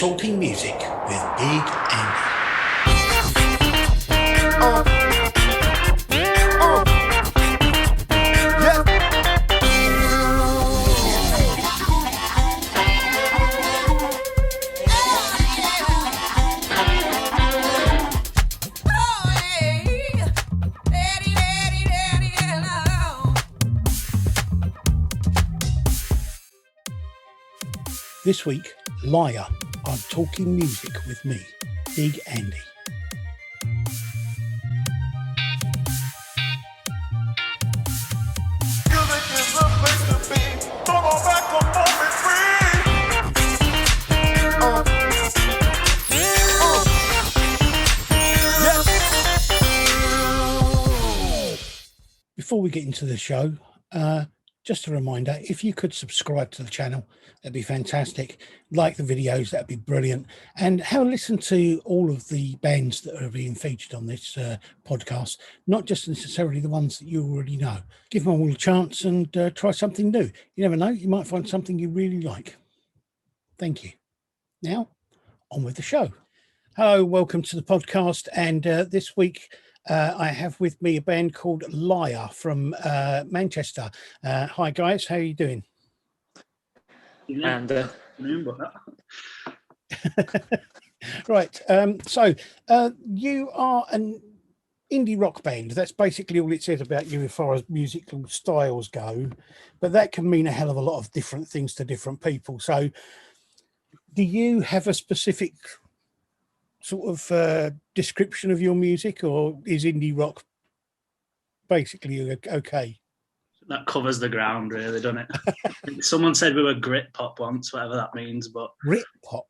Talking Music with Big Andy. This week, Lyerr on Talking Music with me, Big Andy. Before we get into the show, just a reminder, if you could subscribe to the channel, that'd be fantastic. Like the videos, that'd be brilliant. And have a listen to all of the bands that are being featured on this podcast, not just necessarily the ones that you already know. Give them all a chance and try something new. You never know, you might find something you really like. Thank you. Now, on with the show. Hello, welcome to the podcast. And this week, I have with me a band called Lyerr from Manchester. Hi guys, how are you doing? And right, so you are an indie rock band. That's basically all it says about you as far as musical styles go, but that can mean a hell of a lot of different things to different people. So do you have a specific sort of description of your music, or is indie rock basically okay? That covers the ground, really, doesn't it? Someone said we were grit pop once, whatever that means, but Grit pop,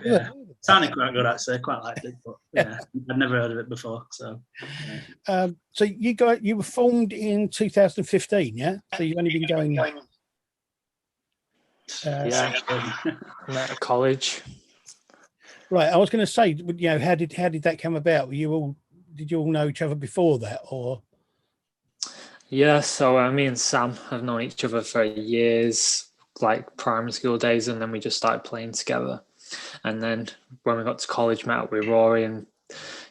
yeah. Sounded quite good, actually. I quite liked it, but yeah, I'd never heard of it before. So, yeah. So you were formed in 2015, yeah? So you've only been going. Yeah, met at college. Right, I was going to say, you know, how did that come about? Did you all know each other before that, or? Yeah, so me and Sam have known each other for years, like primary school days, and then we just started playing together. And then when we got to college, met up with Rory and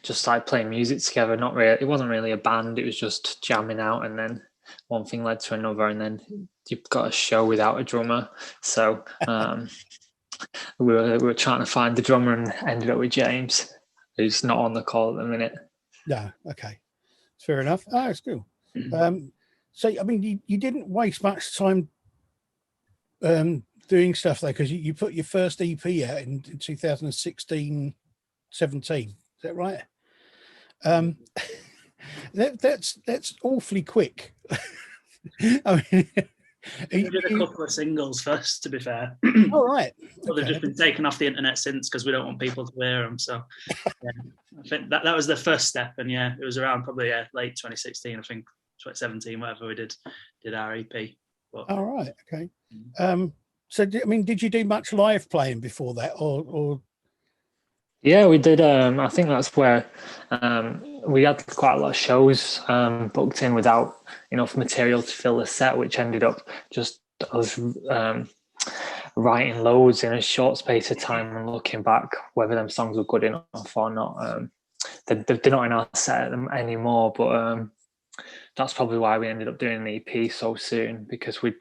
just started playing music together. Not really, it wasn't really a band; it was just jamming out. And then one thing led to another, and then you've got a show without a drummer. So we were trying to find the drummer and ended up with James, who's not on the call at the minute. No, okay, fair enough. Oh, it's cool. So I mean, you didn't waste much time doing stuff though, because you put your first EP out in 2016, 17. Is that right? That's awfully quick. I mean, we did a couple of singles first, to be fair. All right. Well, they've just been taken off the internet since, because we don't want people to hear them. So yeah, I think that was the first step. And yeah, it was around probably late 2016, I think 2017, whatever, we did our EP. But, all right. Okay. So, did you do much live playing before that, or? Yeah, we did. I think that's where we had quite a lot of shows booked in without enough material to fill the set, which ended up just us writing loads in a short space of time and looking back whether them songs were good enough or not. They're not in our set anymore, but that's probably why we ended up doing an EP so soon, because we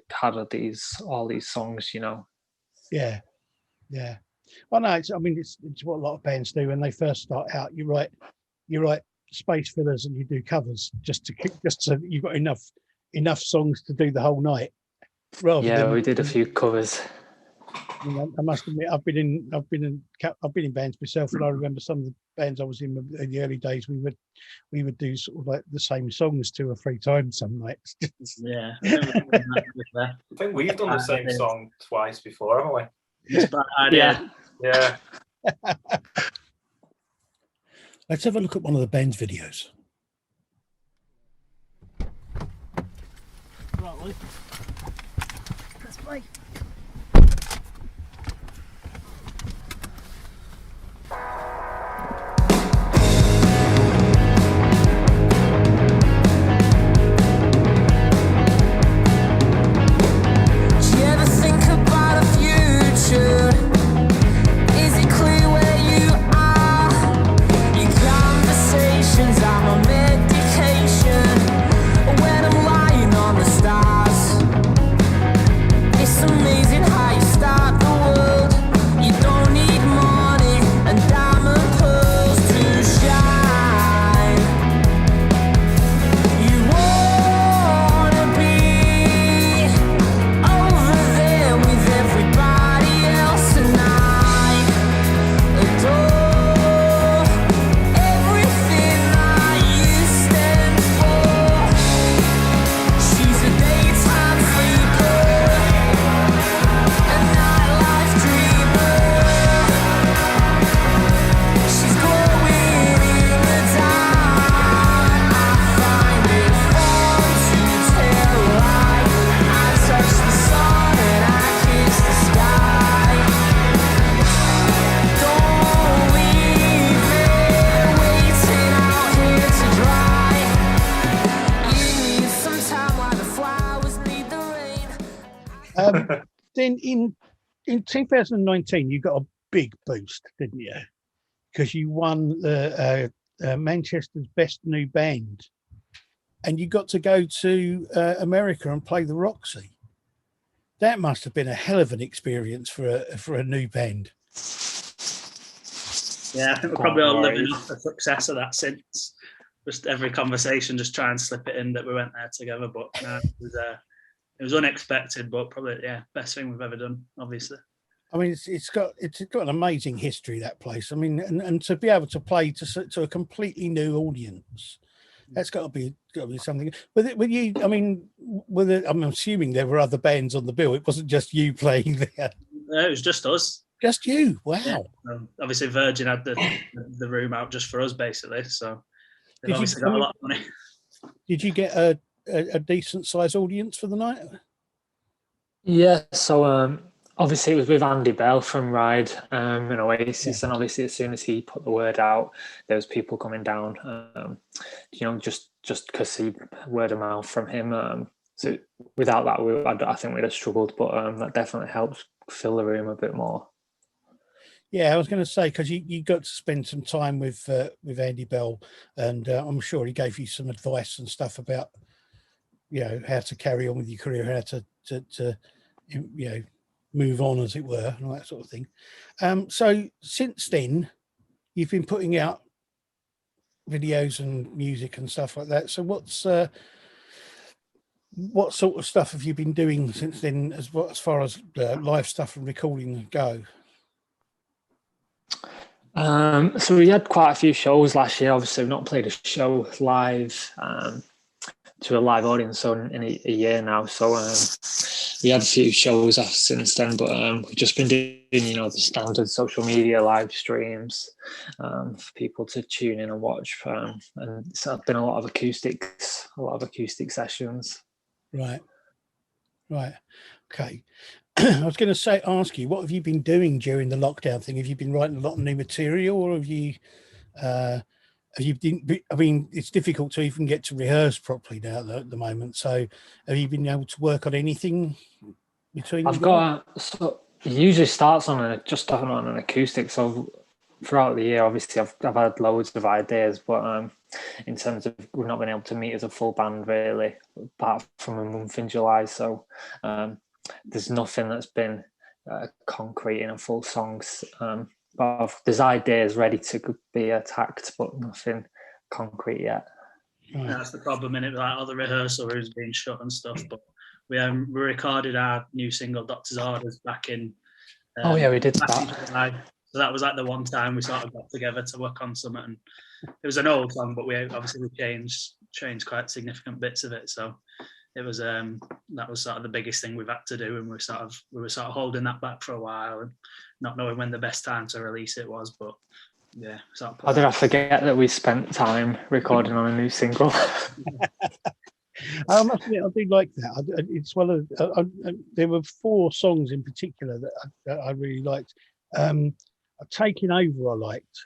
had all these songs, you know. Yeah. Well, no, it's what a lot of bands do when they first start out. You write space fillers and you do covers just so you've got enough songs to do the whole night. We did a few covers. I must admit, I've been in bands myself, and I remember some of the bands I was in the early days. We would do sort of like the same songs 2 or 3 times some nights. Yeah, I think we've done the same song twice before, haven't we? It's bad idea. Yeah. Let's have a look at one of the band's videos. Right, Lee. Let's play. Do you ever think about a future then in 2019, you got a big boost, didn't you? Because you won the Manchester's Best New Band, and you got to go to America and play the Roxy. That must have been a hell of an experience for a new band. Yeah, I think we're probably all living off the success of that since. Just every conversation, just try and slip it in that we went there together. But no, it was unexpected, but probably best thing we've ever done, obviously. I mean, it's got an amazing history, that place. I mean, and to be able to play to a completely new audience, that's got to be something. With you, I mean, I'm assuming there were other bands on the bill. It wasn't just you playing there. It was just us. Just you. Wow. Yeah. Obviously, Virgin had the room out just for us, basically. So they've obviously got a lot of money. Did you get a decent sized audience for the night? Yeah. So obviously it was with Andy Bell from Ride and Oasis, and obviously as soon as he put the word out, there was people coming down. Just because he word of mouth from him. So without that, I think we'd have struggled. But that definitely helped fill the room a bit more. Yeah, I was going to say, because you got to spend some time with Andy Bell, and I'm sure he gave you some advice and stuff about, how to carry on with your career, how to move on, as it were, and all that sort of thing. So since then, you've been putting out videos and music and stuff like that. So what sort of stuff have you been doing since then, as far as live stuff and recording go? So we had quite a few shows last year. Obviously, we've not played a show live to a live audience in a year now. So we had a few shows since then, but we've just been doing, the standard social media live streams for people to tune in and watch. And it's been a lot of acoustic sessions. Right. Okay. I was going to ask you, what have you been doing during the lockdown thing? Have you been writing a lot of new material, or have you been, I mean, it's difficult to even get to rehearse properly now at the moment. So have you been able to work on anything between? So it usually starts on an acoustic. So throughout the year, obviously I've had loads of ideas, but in terms of, we've not been able to meet as a full band really, apart from a month in July. So there's nothing that's been concrete in a full songs. But there's ideas ready to be attacked, but nothing concrete yet. Right. That's the problem, in it, like all the rehearsal rooms being shut and stuff. But we recorded our new single "Doctor's Orders" back in. We did that. July. So that was like the one time we sort of got together to work on something. And it was an old song, but we changed quite significant bits of it. So it was that was sort of the biggest thing we've had to do, and we were sort of holding that back for a while and not knowing when the best time to release it was. But yeah, how did I forget that we spent time recording on a new single? I must admit, I do like that. It's one of there were 4 songs in particular that I really liked. Taking Over, I liked,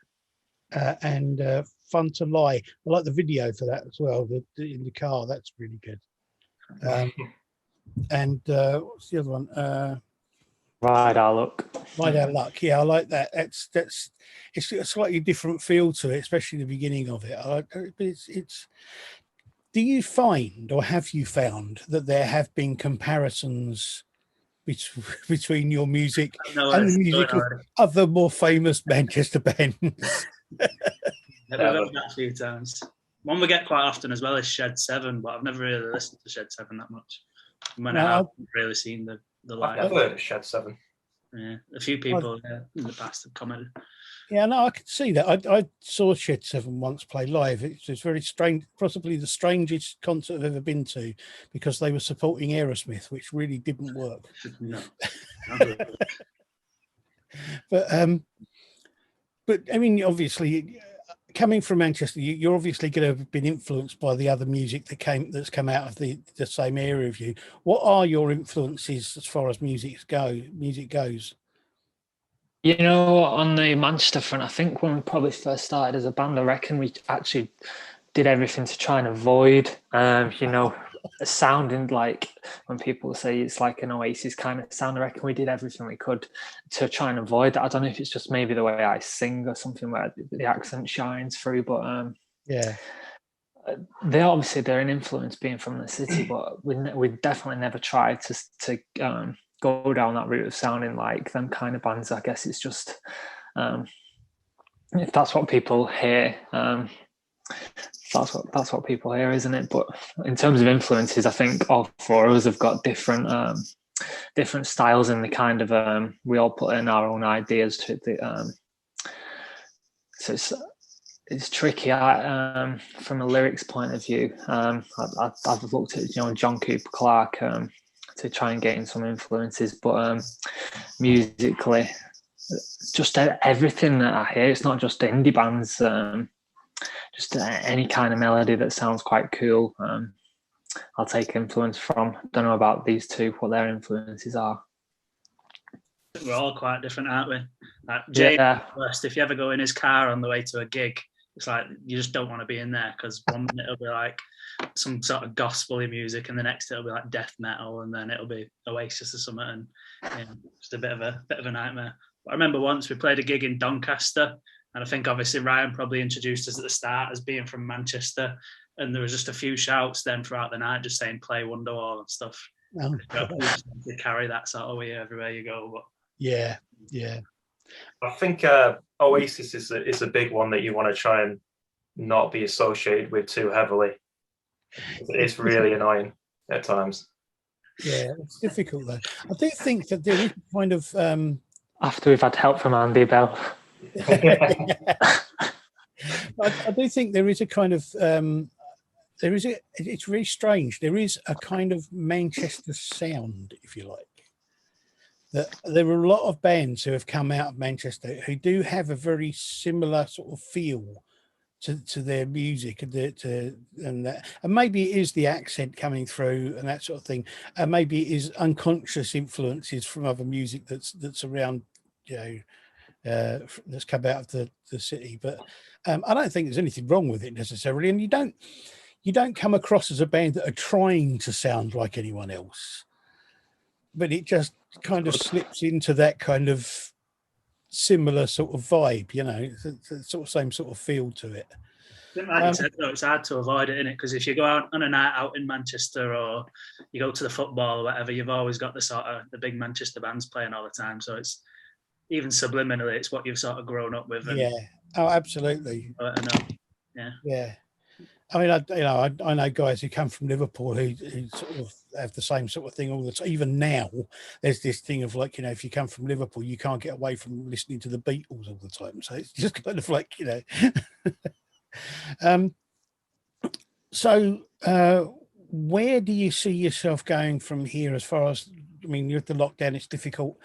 and Fun to Lie. I like the video for that as well. In the car, that's really good. And what's the other one? Ride Our Luck. Ride Our Luck. Yeah, I like that. It's a slightly different feel to it, especially the beginning of it. It's. Do you find, or have you found, that there have been comparisons between your music and the music of other more famous Manchester bands? We've had that a few times. One we get quite often as well is Shed 7, but I've never really listened to Shed 7 that much. I haven't really seen the live. I've never heard of Shed 7. Yeah, a few people in the past have commented. Yeah, no, I could see that. I saw Shed 7 once play live. It's very strange, possibly the strangest concert I've ever been to, because they were supporting Aerosmith, which really didn't work. No. But I mean, obviously, coming from Manchester, you're obviously going to have been influenced by the other music that's come out of the same area of you. What are your influences as far as music goes? On the Manchester front, I think when we probably first started as a band, I reckon we actually did everything to try and avoid, sounding like, when people say it's like an Oasis kind of sound, I reckon we did everything we could to try and avoid that. I don't know if it's just maybe the way I sing or something where the accent shines through, but yeah, they're an influence being from the city, but we definitely never tried to go down that route of sounding like them kind of bands. I guess it's just if that's what people hear, that's what people hear, isn't it? But in terms of influences, I think all four of us have got different styles, and the kind of we all put in our own ideas to the so it's tricky from a lyrics point of view. I've looked at John Cooper Clarke to try and get in some influences, but musically, just everything that I hear, it's not just indie bands, just any kind of melody that sounds quite cool, I'll take influence from. Don't know about these two, what their influences are. We're all quite different, aren't we? Like Jay, Yeah. first, if you ever go in his car on the way to a gig, it's like you just don't want to be in there, because one minute it'll be like some sort of gospel-y music, and the next it'll be like death metal, and then it'll be Oasis or something, and just a bit of a nightmare. But I remember once we played a gig in Doncaster, and I think obviously Ryan probably introduced us at the start as being from Manchester, and there was just a few shouts then throughout the night just saying play Wonderwall and stuff. Oh, to carry that sort of way everywhere you go. But yeah. I think Oasis is a big one that you want to try and not be associated with too heavily. It's really annoying at times. Yeah, it's difficult though. I do think that there is kind of After we've had help from Andy Bell. I do think there is a kind of it's really strange. There is a kind of Manchester sound, if you like. That there are a lot of bands who have come out of Manchester who do have a very similar sort of feel to their music, and maybe it is the accent coming through and that sort of thing, and maybe it is unconscious influences from other music that's around, that's come out of the city. But I don't think there's anything wrong with it necessarily, and you don't come across as a band that are trying to sound like anyone else, but it just kind of slips into that kind of similar sort of vibe, the sort of same sort of feel to it. Like you said, though, it's hard to avoid it, innit? Because if you go out on a night out in Manchester, or you go to the football or whatever, you've always got the big Manchester bands playing all the time. So it's even subliminally, it's what you've sort of grown up with. And, absolutely. Yeah. I mean, I know guys who come from Liverpool who sort of have the same sort of thing all the time. Even now, there's this thing of like, if you come from Liverpool, you can't get away from listening to the Beatles all the time. So it's just kind of like, So where do you see yourself going from here? As far as, you're at the lockdown, it's difficult.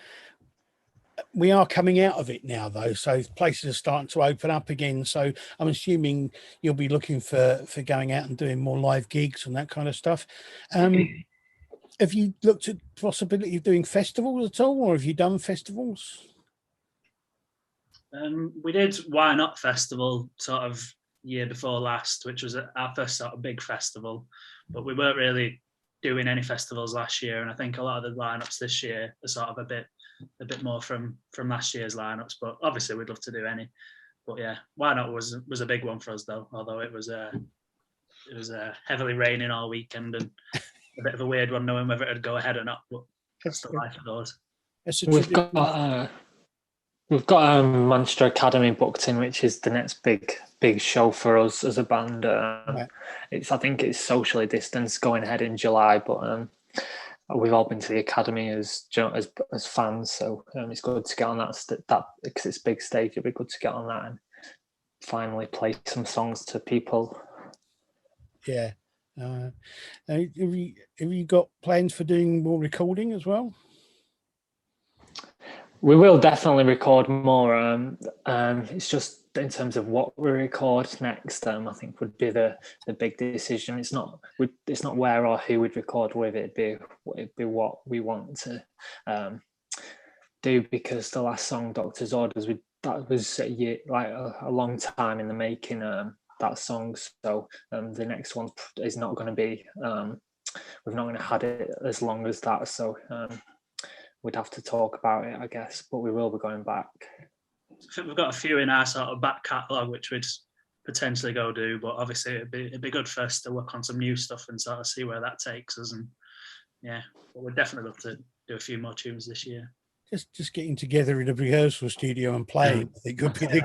We are coming out of it now, though, so places are starting to open up again. So I'm assuming you'll be looking for going out and doing more live gigs and that kind of stuff. Have you looked at the possibility of doing festivals at all, or have you done festivals? We did Why Not Festival sort of year before last, which was our first sort of big festival, but we weren't really doing any festivals last year, and I think a lot of the lineups this year are sort of a bit more from last year's lineups, but obviously we'd love to do any. But yeah, Why Not was a big one for us, though, although it was heavily raining all weekend, and a bit of a weird one knowing whether it'd go ahead or not, but that's the life of those. We've got Manchester Academy booked in, which is the next big show for us as a band. I think it's socially distanced going ahead in July, but we've all been to the Academy as fans, so it's good to get on that because it's a big stage. It'd be good to get on that and finally play some songs to people. Yeah. Have you got plans for doing more recording as well? We will definitely record more. It's just in terms of what we record next, I think would be the big decision. It's not where or who we'd record with. It'd be what we want to do, because the last song, Doctor's Orders, that was a long time in the making. That song, so the next one is not going to be we've not had it as long as that, so we'd have to talk about it, I guess. But we will be going back. I think we've got a few in our sort of back catalogue which we'd potentially go do, but obviously it'd be good for us to work on some new stuff and sort of see where that takes us. And yeah, but we'd definitely love to do a few more tunes this year. Just getting together in a rehearsal studio and playing, I think would be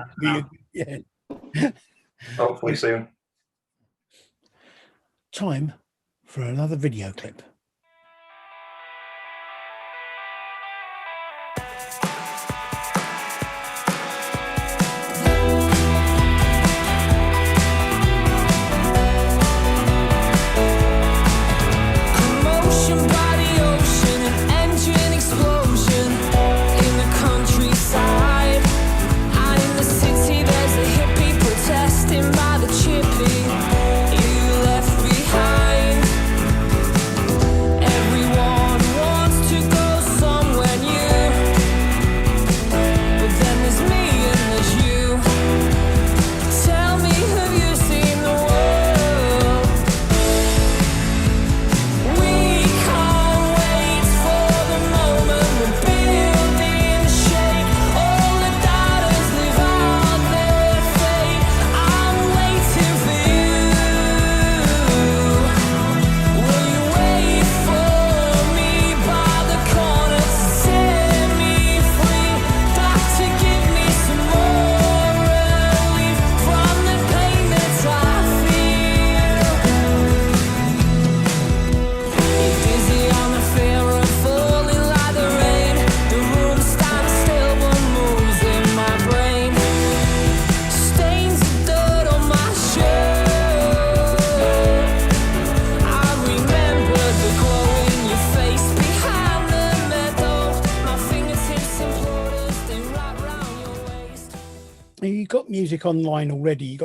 yeah. Hopefully soon. Time for another video clip. Got music online already. You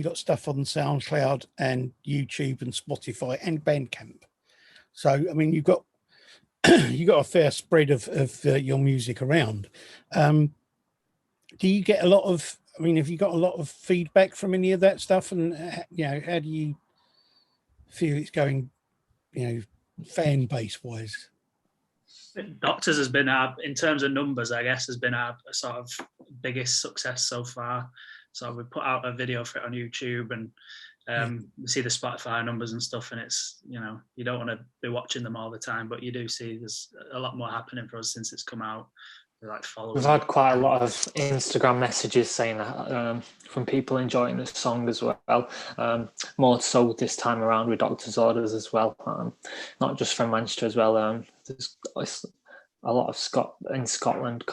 got stuff on SoundCloud and YouTube and Spotify and Bandcamp. So I mean, you've got a fair spread of your music around. Do you get a lot of? I mean, have you got a lot of feedback from any of that stuff? And how do you feel it's going? Fan base wise. Doctors has been in terms of numbers, I guess, has been our sort of biggest success so far. So we put out a video for it on YouTube, and we see the Spotify numbers and stuff, and it's, you don't want to be watching them all the time, but you do see there's a lot more happening for us since it's come out. We've had quite a lot of Instagram messages saying that from people enjoying the song as well. More so this time around with Doctor's Orders as well, not just from Manchester as well. There's a lot of in Scotland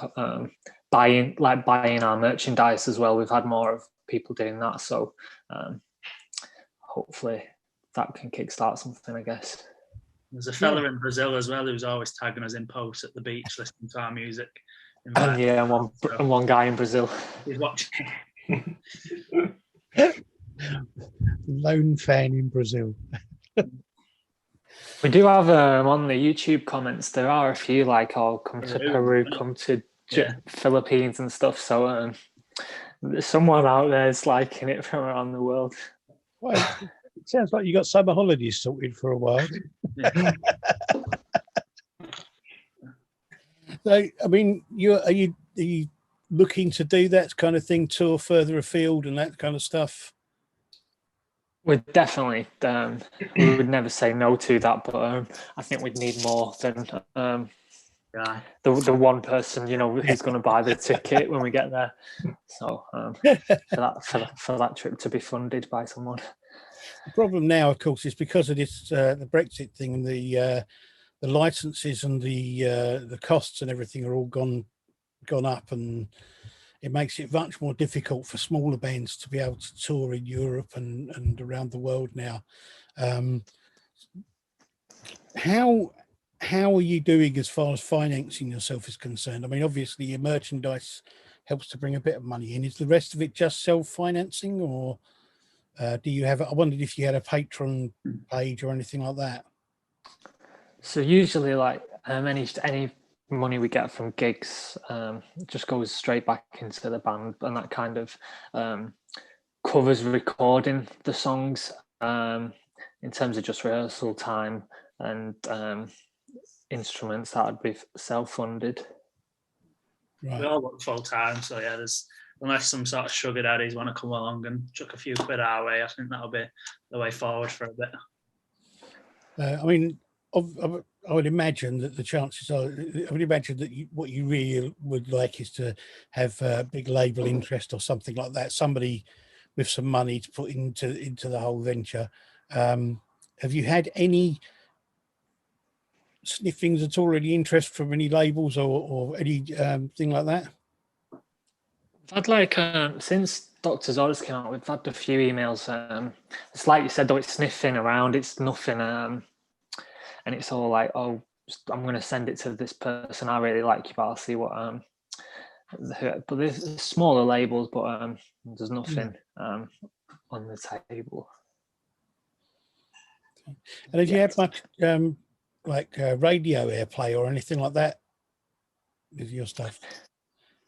buying our merchandise as well. We've had more of people doing that, so hopefully that can kickstart something, I guess. There's a fella in Brazil as well who's always tagging us in posts at the beach listening to our music. And one guy in Brazil. He's watching. Lone fan in Brazil. We do have on the YouTube comments, there are a few like, come to Peru, come to Philippines and stuff. So there's someone out there is liking it from around the world. Well, it sounds like you got summer holidays sorted for a while. So, I mean, are you looking to do that kind of thing, tour further afield and that kind of stuff? We're definitely, we would never say no to that, but I think we'd need more than the one person, who's going to buy the ticket when we get there. So for that trip to be funded by someone. The problem now, of course, is because of this the Brexit thing, and the licenses and the costs and everything are all gone up, and it makes it much more difficult for smaller bands to be able to tour in Europe and around the world now. How are you doing as far as financing yourself is concerned? I mean, obviously your merchandise helps to bring a bit of money in. Is the rest of it just self-financing, or do you have? I wondered if you had a Patreon page or anything like that. So usually, like any money we get from gigs just goes straight back into the band, and that kind of covers recording the songs in terms of just rehearsal time. and instruments that would be self-funded. Right. We all work full time, so yeah, there's unless some sort of sugar daddies want to come along and chuck a few quid our way, I think that'll be the way forward for a bit. I mean, I would imagine that the chances are, I would imagine that what you really would like is to have a big label interest or something like that, somebody with some money to put into the whole venture. Have you had any sniffings at all, any interest from any labels or any thing like that? I've had like since Doctor's Orders came out, we've had a few emails. It's like you said, though, it's sniffing around, it's nothing, and it's all like, oh, I'm going to send it to this person I really like you, but I'll see what. But there's smaller labels, but there's nothing on the table. And have you had much like radio airplay or anything like that with your stuff?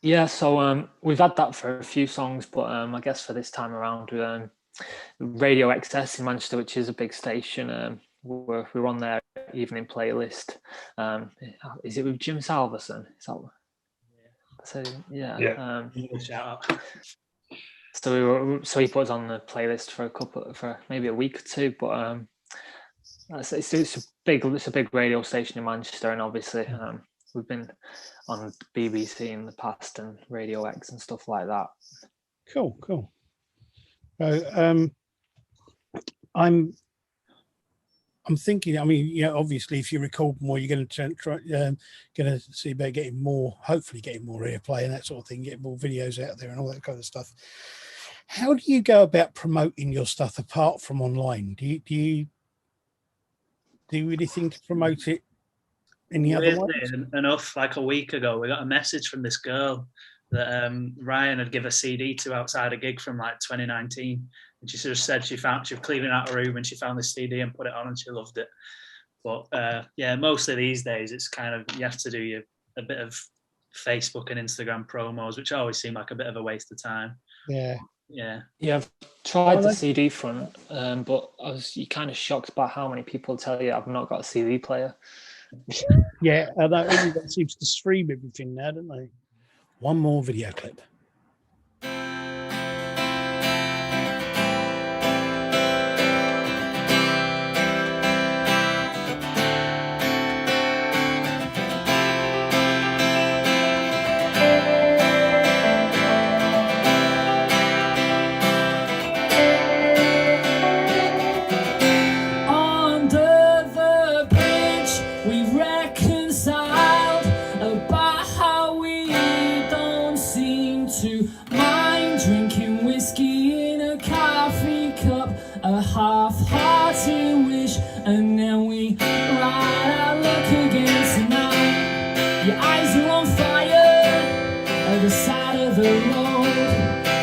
Yeah, so we've had that for a few songs, but I guess for this time around, Radio XS in Manchester, which is a big station, we're on their evening playlist. Is it with Jim Salverson? Is that? So yeah. Shout out. So he puts on the playlist for maybe a week or two, but it's a big radio station in Manchester, and obviously we've been on BBC in the past and Radio X and stuff like that. Cool. So I'm thinking, I mean, obviously if you record more, you're going to see about hopefully getting more airplay and that sort of thing, get more videos out there and all that kind of stuff. How do you go about promoting your stuff apart from online? Do you anything to promote it any other way? Enough, like a week ago, we got a message from this girl that Ryan had given a CD to outside a gig from like 2019. And she sort of said she was cleaning out a room and she found this CD and put it on and she loved it. But mostly these days it's kind of, you have to do a bit of Facebook and Instagram promos, which always seem like a bit of a waste of time. Yeah. I've tried the CD front, but you're kind of shocked by how many people tell you I've not got a CD player. Yeah, everyone seems to stream everything now, don't they? One more video clip. Half-hearted wish, and then we ride our luck again tonight. Your eyes are on fire at the side of the road.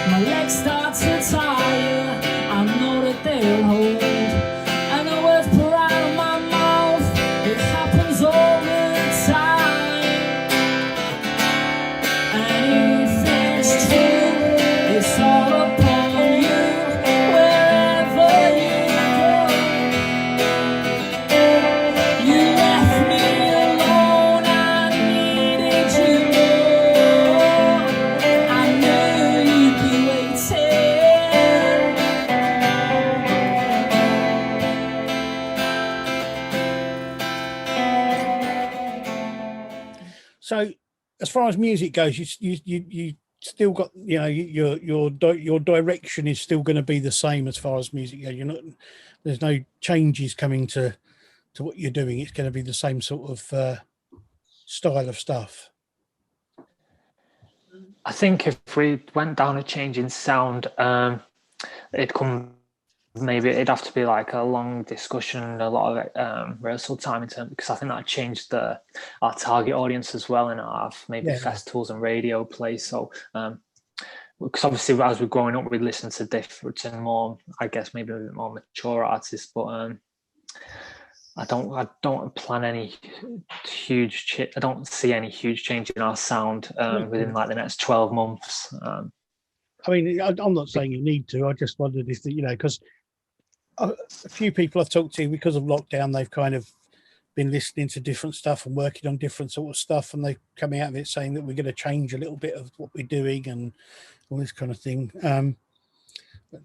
My legs start to tire, I know that they'll hold. And the words pour out of my mouth, it happens all the time. And if it's true, it's all upon you. So, as far as music goes, you still got, your direction is still going to be the same as far as music goes. There's no changes coming to what you're doing. It's going to be the same sort of style of stuff. I think if we went down a change in sound, it'd have to be like a long discussion, a lot of rehearsal time because I think that changed our target audience as well, and our festivals and radio play. So because obviously as we're growing up, we listen to different and more, I guess maybe a bit more mature artists, but I don't plan any huge. I don't see any huge change in our sound within like the next 12 months. I mean, I'm not saying you need to. I just wondered if because a few people I've talked to, because of lockdown, they've kind of been listening to different stuff and working on different sort of stuff, and they coming out of it saying that we're going to change a little bit of what we're doing and all this kind of thing.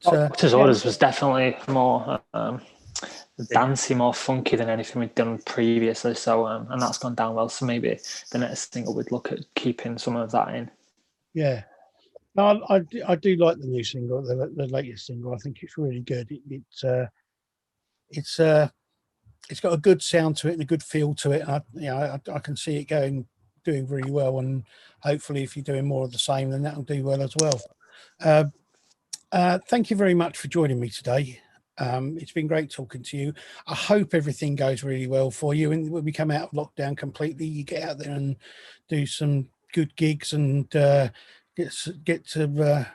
Doctor's Orders was definitely more dancey, more funky than anything we'd done previously. So, and that's gone down well. So maybe the next single we'd look at keeping some of that in. Yeah. No, I do like the new single, the latest single. I think it's really good. It's got a good sound to it and a good feel to it. I can see it doing really well, and hopefully, if you're doing more of the same, then that'll do well as well. Thank you very much for joining me today. It's been great talking to you. I hope everything goes really well for you, and when we come out of lockdown completely, you get out there and do some good gigs and get to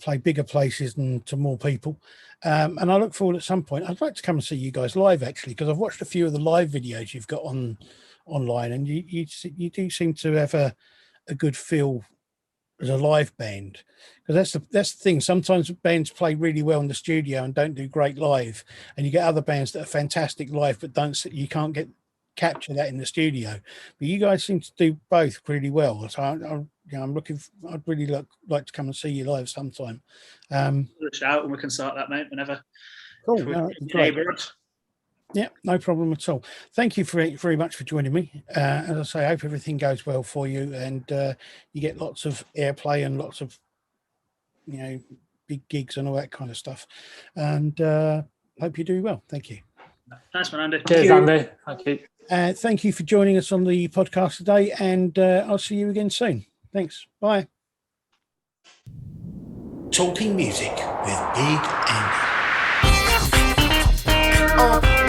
play bigger places and to more people. And I look forward at some point. I'd like to come and see you guys live, actually, because I've watched a few of the live videos you've got online, and you do seem to have a good feel as a live band, because that's the thing. Sometimes bands play really well in the studio and don't do great live, and you get other bands that are fantastic live but you can't capture that in the studio. But you guys seem to do both really well. So I'd really like to come and see you live sometime. Shout and we can start that, mate, whenever. Cool. No, yeah, no problem at all. Thank you very much for joining me. As I say, I hope everything goes well for you, and you get lots of airplay and lots of big gigs and all that kind of stuff. And hope you do well. Thank you. Thanks, man, Andy. Cheers, Andy. Thank you. Thank you for joining us on the podcast today, and I'll see you again soon. Thanks. Bye. Talking music with Big Andy.